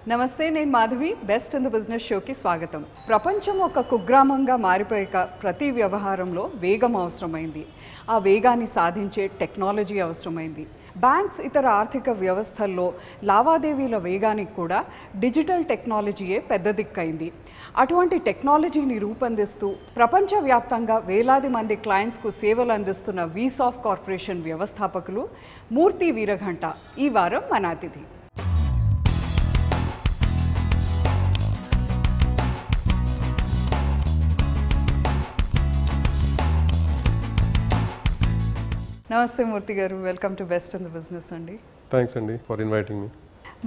నమస్తే, నేను Madhavi. Best in the business షోకి స్వాగతం. ప్రపంచం ఒక కుగ్రామంగా మారిపోయాక ప్రతి వ్యవహారంలో వేగం అవసరమైంది. ఆ వేగాన్ని సాధించే టెక్నాలజీ అవసరమైంది. బ్యాంక్స్ ఇతర ఆర్థిక వ్యవస్థల్లో లావాదేవీల వేగానికి కూడా డిజిటల్ టెక్నాలజీయే పెద్ద దిక్కైంది. అటువంటి టెక్నాలజీని రూపొందిస్తూ ప్రపంచవ్యాప్తంగా వేలాది మంది క్లయింట్స్కు సేవలు అందిస్తున్న వీసాఫ్ట్ కార్పొరేషన్ వ్యవస్థాపకులు మూర్తి వీరఘంట ఈ వారం మన అతిథి. నమస్తే మూర్తి గారు, welcome to best in the business అండి. థ్యాంక్స్ అండి ఫర్ ఇన్వైటింగ్ మీ.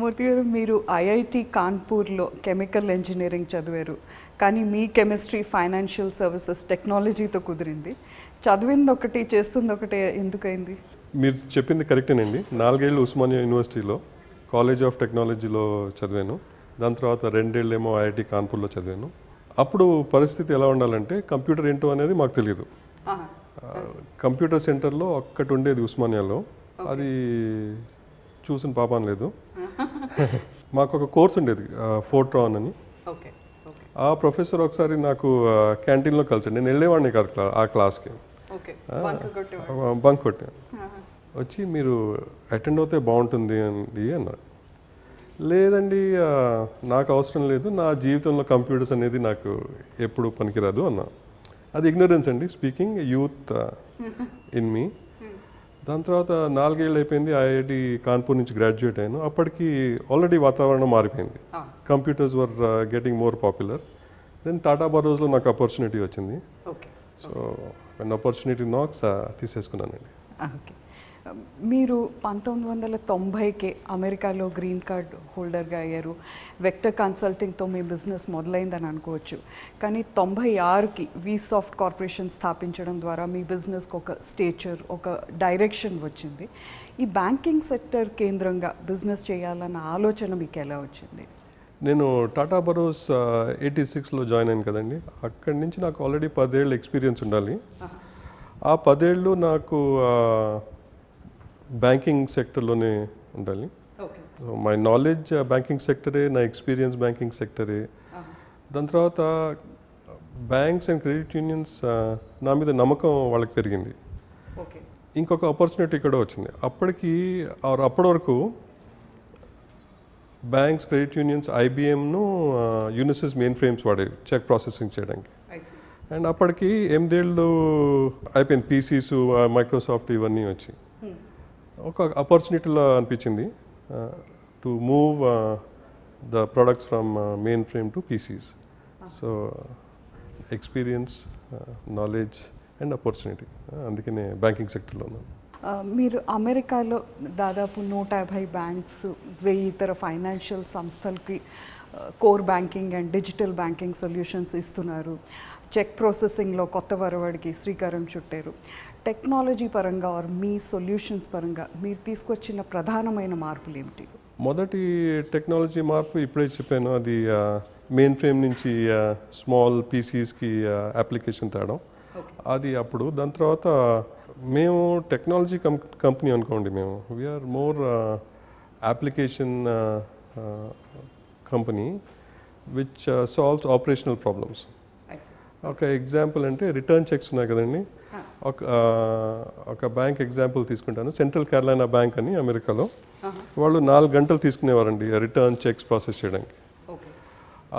మూర్తి గారు, మీరు ఐఐటి కాన్పూర్లో కెమికల్ ఇంజనీరింగ్ చదివారు, కానీ మీ కెమిస్ట్రీ ఫైనాన్షియల్ సర్వీసెస్ టెక్నాలజీతో కుదిరింది. చదివింది ఒకటి, చేస్తుంది ఒకటి, ఎందుకైంది? మీరు చెప్పింది కరెక్టేనండి. 4 ఏళ్ళు ఉస్మానియా యూనివర్సిటీలో కాలేజ్ ఆఫ్ టెక్నాలజీలో చదివాను. దాని తర్వాత 2 ఏళ్ళేమో ఐఐటి కాన్పూర్లో చదివాను. అప్పుడు పరిస్థితి ఎలా ఉండాలంటే కంప్యూటర్ ఏంటో అనేది మాకు తెలియదు. కంప్యూటర్ సెంటర్లో ఒక్కటి ఉండేది ఉస్మానియాలో, అది చూసిన పాపం లేదు. మాకు ఒక కోర్స్ ఉండేది ఫోర్ట్రాన్ అని. ఆ ప్రొఫెసర్ ఒకసారి నాకు క్యాంటీన్లో కలిసాడు. నేను వెళ్ళేవాడిని కాదు ఆ క్లాస్కి, బంక్ కొట్టాను. వచ్చి మీరు అటెండ్ అవుతే బాగుంటుంది అండి అన్నారు. లేదండి, నాకు అవసరం లేదు, నా జీవితంలో కంప్యూటర్స్ అనేది నాకు ఎప్పుడు పనికిరాదు అన్నా. అది ఇగ్నరెన్స్ అండి, స్పీకింగ్ యూత్ ఇన్ మీ. దాని తర్వాత 4 ఏళ్ళు అయిపోయింది, ఐఐటి కాన్పూర్ నుంచి గ్రాడ్యుయేట్ అయ్యాను. అప్పటికి ఆల్రెడీ వాతావరణం మారిపోయింది, computers were getting more popular. Then Tata బరోస్లో నాకు ఆపర్చునిటీ వచ్చింది. సో వెన్ ఆపర్చునిటీ నాక్స్ తీసేసుకున్నానండి. మీరు 1990కే అమెరికాలో గ్రీన్ కార్డ్ హోల్డర్గా అయ్యారు. వెక్టర్ కన్సల్టింగ్తో మీ బిజినెస్ మొదలైందని అనుకోవచ్చు. కానీ 96కి వీసాఫ్ట్ కార్పొరేషన్ స్థాపించడం ద్వారా మీ బిజినెస్కి ఒక స్టేచర్, ఒక డైరెక్షన్ వచ్చింది. ఈ బ్యాంకింగ్ సెక్టర్ కేంద్రంగా బిజినెస్ చేయాలన్న ఆలోచన మీకు ఎలా వచ్చింది? నేను టాటా బరోస్ 86లో జాయిన్ అయ్యాను కదండి. అక్కడి నుంచి నాకు ఆల్రెడీ 10 ఏళ్ళు ఎక్స్పీరియన్స్ ఉండాలి. ఆ 10 ఏళ్ళు నాకు బ్యాంకింగ్ సెక్టర్లోనే ఉండాలి. సో మై నాలెడ్జ్ బ్యాంకింగ్ సెక్టరే, నా ఎక్స్పీరియన్స్ బ్యాంకింగ్ సెక్టరే. దాని తర్వాత బ్యాంక్స్ అండ్ క్రెడిట్ యూనియన్స్ నా మీద నమ్మకం వాళ్ళకి పెరిగింది. ఇంకొక ఆపర్చునిటీ కూడా వచ్చింది. అప్పటి వరకు బ్యాంక్స్, క్రెడిట్ యూనియన్స్ ఐబిఎంను యూనిసిస్ మెయిన్ ఫ్రేమ్స్ వాడేవి చెక్ ప్రాసెసింగ్ చేయడానికి. అండ్ అప్పటికి 8 ఏళ్ళు అయిపోయింది పీసీస్, మైక్రోసాఫ్ట్ ఇవన్నీ వచ్చి. ఒక ఆపర్చునిటీలా అనిపించింది to move the products from main frame to Pisces. So experience, knowledge and opportunity, అందుకనే బ్యాంకింగ్ సెక్టర్లో ఉన్నాను. మీరు అమెరికాలో దాదాపు 150 బ్యాంక్స్, 1000 ఇతర ఫైనాన్షియల్ సంస్థలకి core banking and digital banking solutions ఇస్తున్నారు. చెక్ ప్రాసెసింగ్లో కొత్త వరవడికి శ్రీకారం చుట్టారు. టెక్నాలజీ పరంగా మీ సొల్యూషన్స్ పరంగా మీరు తీసుకొచ్చిన ప్రధానమైన మార్పులు ఏమిటి? మొదటి టెక్నాలజీ మార్పు ఇప్పుడే చెప్పాను, అది మెయిన్ ఫ్రేమ్ నుంచి స్మాల్ పీసీస్కి అప్లికేషన్ తేడం. అది అప్పుడు. దాని తర్వాత మేము టెక్నాలజీ కంపెనీ అనుకోండి. మేము we are more application company which solves operational problems. ఒక ఎగ్జాంపుల్ అంటే రిటర్న్ చెక్స్ ఉన్నాయి కదండి. ఒక బ్యాంక్ ఎగ్జాంపుల్ తీసుకుంటాను. సెంట్రల్ కేరళైనా బ్యాంక్ అని అమెరికాలో. వాళ్ళు 4 గంటలు తీసుకునేవారండి రిటర్న్ చెక్స్ ప్రాసెస్ చేయడానికి.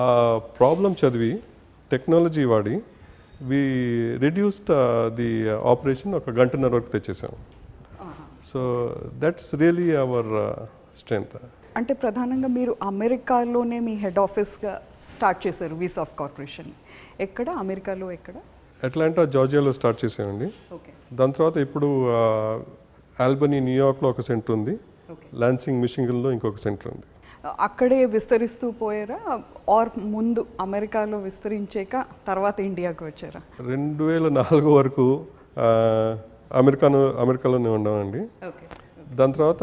ఆ ప్రాబ్లం చదివి టెక్నాలజీ వాడి వి రిడ్యూస్డ్ ది ఆపరేషన్ 1 గంటన్నర వరకు తెచ్చేసాం. So that's really our strength. అంటే ప్రధానంగా మీరు అమెరికాలోనే మీ హెడ్ ఆఫీస్గా స్టార్ట్ చేశారు వీసాఫ్ట్ కార్పొరేషన్. ఎక్కడ అమెరికాలో? ఎక్కడ? అట్లాంటా, జార్జియాలో స్టార్ట్ చేసామండి. దాని తర్వాత ఇప్పుడు ఆల్బనీ, న్యూయార్క్లో ఒక సెంటర్ ఉంది. లాన్సింగ్, మిషిగన్లో ఇంకొక సెంటర్ ఉంది. అక్కడే విస్తరిస్తూ పోయారా, ఆర్ ముందు అమెరికాలో విస్తరించాక తర్వాత ఇండియాకి వచ్చారా? 2004 వరకు అమెరికాలోనే ఉన్నామండి. దాని తర్వాత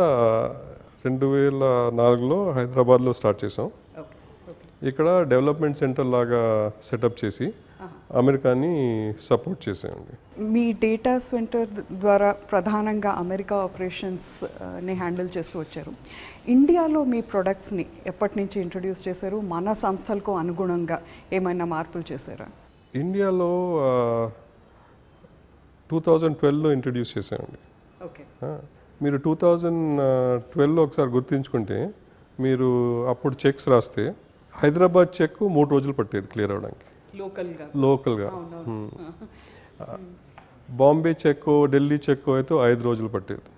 2004లో హైదరాబాద్లో స్టార్ట్ చేసాం. ఇక్కడ డెవలప్మెంట్ సెంటర్ లాగా సెటప్ చేసి అమెరికాని సపోర్ట్ చేసామండి. మీ డేటా సెంటర్ ద్వారా ప్రధానంగా అమెరికా ఆపరేషన్స్ని హ్యాండిల్ చేస్తూ వచ్చారు. ఇండియాలో మీ ప్రొడక్ట్స్ని ఎప్పటి నుంచి ఇంట్రడ్యూస్ చేశారు? మన సంస్థలకు అనుగుణంగా ఏమైనా మార్పులు చేశారా? ఇండియాలో 2012లో ఇంట్రడ్యూస్ చేసామండి. ఓకే. మీరు 2012లో ఒకసారి గుర్తుంచుకుంటే, మీరు అప్పుడు చెక్స్ రాస్తే హైదరాబాద్ చెక్ 3 రోజులు పట్టేది క్లియర్ అవ్వడానికి లోకల్గా. బాంబే చెక్, ఢిల్లీ చెక్ అయితే 5 రోజులు పట్టేది.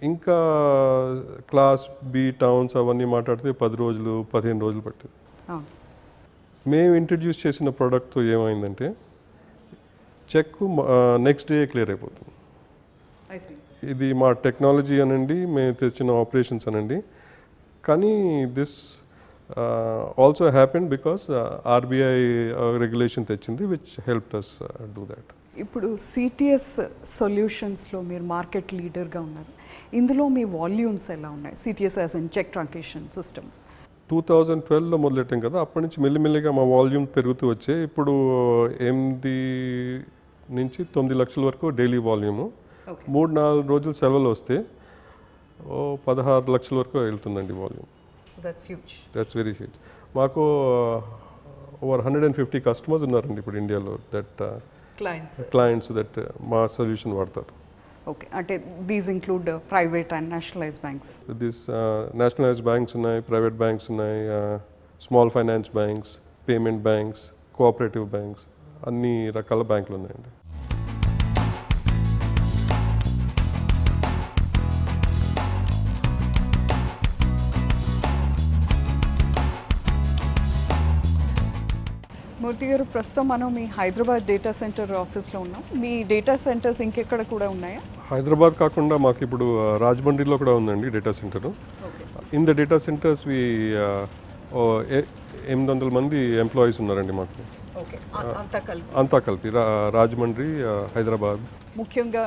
ఇంకా క్లాస్ బి టౌన్స్ అవన్నీ మాట్లాడితే 10 రోజులు 15 రోజులు పట్టేది. మేము ఇంట్రడ్యూస్ చేసిన ప్రోడక్ట్తో ఏమైందంటే చెక్ నెక్స్ట్ డే క్లియర్ అయిపోతుంది. ఇది మా టెక్నాలజీ అనండి, మేము తెచ్చిన ఆపరేషన్స్ అనండి. కానీ this also happen because RBI regulation తెచ్చింది which helped us do that. ఇప్పుడు సిటిఎస్ సొల్యూషన్స్లో మీరు మార్కెట్ లీడర్గా ఉన్నారు. ఇందులో మీ వాల్యూమ్స్ ఎలా ఉన్నాయి? CTS as in cheque transaction system 2012లో మొదలెట్టాం కదా, అప్పటి నుంచి మెల్లిమెల్లిగా మా వాల్యూమ్ పెరుగుతూ వచ్చే ఇప్పుడు 8 నుంచి 9 లక్షల వరకు డైలీ వాల్యూము. 3-4 రోజులు సెలవులు వస్తే 16 లక్షల వరకు వెళ్తుందండి వాల్యూమ్. That's very huge. మాకు ఓవర్ 150 కస్టమర్స్ ఉన్నారండి ఇప్పుడు ఇండియాలో, దట్ క్లయింట్స్ దట్ మా సొల్యూషన్ వాడతారు. ఓకే. అంటే these include private and nationalised banks. This nationalised banks ఉన్నాయి, ప్రైవేట్ బ్యాంక్స్ ఉన్నాయి, small finance banks, payment banks, cooperative banks, అన్ని రకాల బ్యాంకులు ఉన్నాయండి. మూర్తి గారు, ప్రస్తుతం మనం మీ హైదరాబాద్ డేటా సెంటర్ ఆఫీస్లో ఉన్నాం. మీ డేటా సెంటర్స్ ఇంకెక్కడ కూడా ఉన్నాయా? హైదరాబాద్ కాకుండా మాకు ఇప్పుడు రాజమండ్రిలో కూడా ఉందండి data centre. In the data centres 800 మంది ఎంప్లాయీస్ ఉన్నారండి మాకు. అంతా కలిపి రాజమండ్రి, హైదరాబాద్. ముఖ్యంగా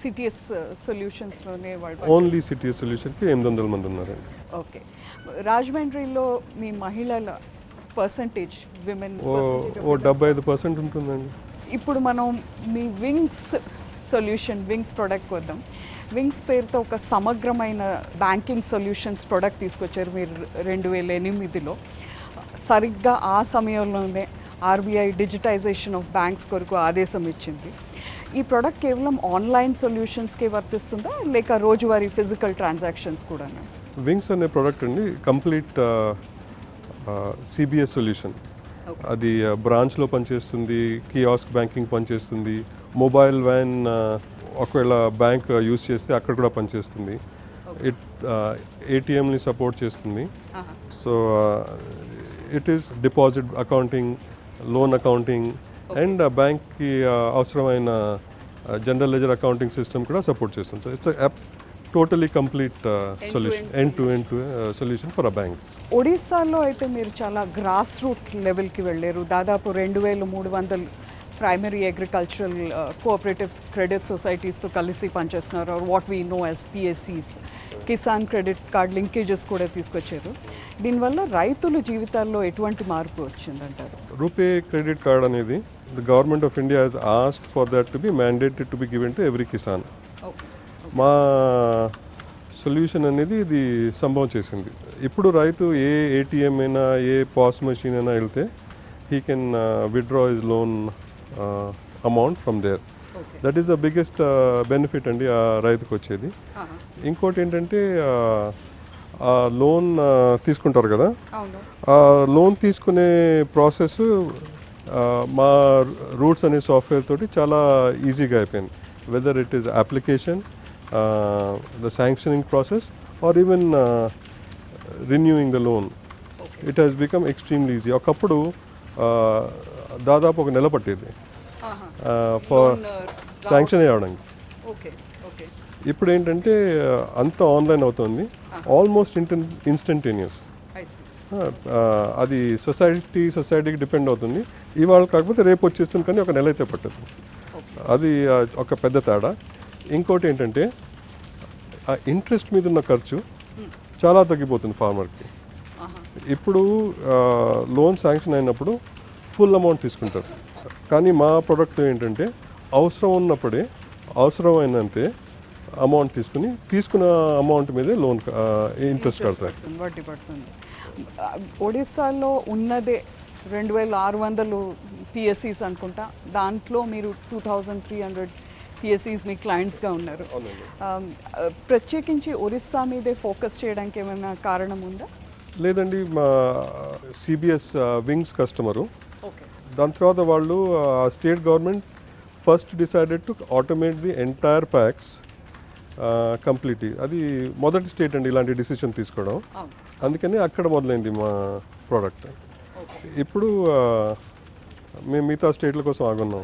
సిటిఎస్ సొల్యూషన్స్లోనే ఓన్లీ సిటిఎస్ సొల్యూషన్కి 800 మంది ఉన్నారండి. ఓకే. రాజమండ్రిలో మీ మహిళల పర్సంటేజ్, విమెన్ 75% ఉంటుందండి. ఇప్పుడు మనం మీ వింగ్స్ సొల్యూషన్, వింగ్స్ ప్రోడక్ట్ వద్దాం. వింగ్స్ పేరుతో ఒక సమగ్రమైన బ్యాంకింగ్ సొల్యూషన్స్ ప్రోడక్ట్ తీసుకొచ్చారు మీరు 2008లో. సరిగ్గా ఆ సమయంలోనే ఆర్బీఐ డిజిటైజేషన్ ఆఫ్ బ్యాంక్స్ కొరకు ఆదేశం ఇచ్చింది. ఈ ప్రోడక్ట్ కేవలం ఆన్లైన్ సొల్యూషన్స్కే వర్తిస్తుందా, లేక రోజువారీ ఫిజికల్ ట్రాన్సాక్షన్స్ కూడా? వింగ్స్ అనే ప్రోడక్ట్ అండి కంప్లీట్ సిబిఎస్ సొల్యూషన్. అది బ్రాంచ్లో పనిచేస్తుంది, కియాస్క్ బ్యాంకింగ్ పనిచేస్తుంది, మొబైల్ వ్యాన్ ఒకవేళ బ్యాంక్ యూస్ చేస్తే అక్కడ కూడా పనిచేస్తుంది. ఏటీఎంని సపోర్ట్ చేస్తుంది. So it is deposit accounting, loan accounting and బ్యాంక్కి అవసరమైన జనరల్ లెజర్ అకౌంటింగ్ సిస్టమ్ కూడా సపోర్ట్ చేస్తుంది. So it's totally complete solution, end to end solution for a bank. ఒడిస్సాలో అయితే మీరు చాలా గ్రాస్ రూట్ లెవెల్కి వెళ్ళారు. దాదాపు 2300 ప్రైమరీ అగ్రికల్చరల్ కోఆపరేటివ్ క్రెడిట్ సొసైటీస్తో కలిసి పనిచేస్తున్నారు, what we know as PACS. Kisan credit card linkages కూడా తీసుకొచ్చారు. దీనివల్ల రైతుల జీవితాల్లో ఎటువంటి మార్పు వచ్చిందంటారు? రూపే క్రెడిట్ కార్డ్ అనేది the government of India has asked for that to be mandated to be given to every kisan. మా సొల్యూషన్ అనేది ఇది సంభవం చేసింది. ఇప్పుడు రైతు ఏ ఏటీఎం అయినా, ఏ పాస్ మెషిన్ అయినా వెళ్తే he can withdraw his loan amount from there. That is the biggest benefit అండి ఆ రైతుకు వచ్చేది. ఇంకోటి ఏంటంటే ఆ లోన్ తీసుకుంటారు కదా, ఆ లోన్ తీసుకునే ప్రాసెస్ మా రూట్స్ అనే సాఫ్ట్వేర్ తోటి చాలా ఈజీగా అయిపోయింది. Whether it is application, the sanctioning process or even renewing the loan, it has become extremely easy. ఒకప్పుడు దాదాపు ఒక నెల పట్టేది ఫర్ శాంక్షన్ అయ్యడానికి. ఇప్పుడు ఏంటంటే అంతా ఆన్లైన్ అవుతుంది, ఆల్మోస్ట్ ఇన్స్టంటేనియస్. అది సొసైటీకి డిపెండ్ అవుతుంది. ఇవాళ కాకపోతే రేపు వచ్చేస్తుంది, కానీ ఒక నెల అయితే పట్టదు. అది ఒక పెద్ద తేడా. ఇంకోటి ఏంటంటే ఆ ఇంట్రెస్ట్ మీద ఉన్న ఖర్చు చాలా తగ్గిపోతుంది ఫార్మర్కి. ఇప్పుడు లోన్ శాంక్షన్ అయినప్పుడు ఫుల్ అమౌంట్ తీసుకుంటారు. కానీ మా ప్రోడక్ట్ ఏంటంటే అవసరం ఉన్నప్పుడే అవసరమైనంతే అమౌంట్ తీసుకున్న అమౌంట్ మీదే లోన్ ఇంట్రెస్ట్ కడతారు. వడ్డీ పడుతుంది. ఒడిస్సాలో ఉన్నదే 2600 పిఎస్సీస్ అనుకుంటా. దాంట్లో మీరు 2300 పిఎస్సీస్ మీ క్లయింట్స్గా ఉన్నారు. ప్రత్యేకించి ఒరిస్సా మీదే ఫోకస్ చేయడానికి ఏమైనా కారణం ఉందా? లేదండి, మా సిబిఎస్ వింగ్స్ కస్టమరు. ఓకే. దాని తర్వాత వాళ్ళు state government first decided to automate the entire packs completely. అది మొదటి స్టేట్ అండి ఇలాంటి డిసిషన్ తీసుకోవడం. అందుకని అక్కడ మొదలైంది మా ప్రోడక్ట్. ఇప్పుడు మేము మిగతా స్టేట్ల కోసం ఆగున్నాం.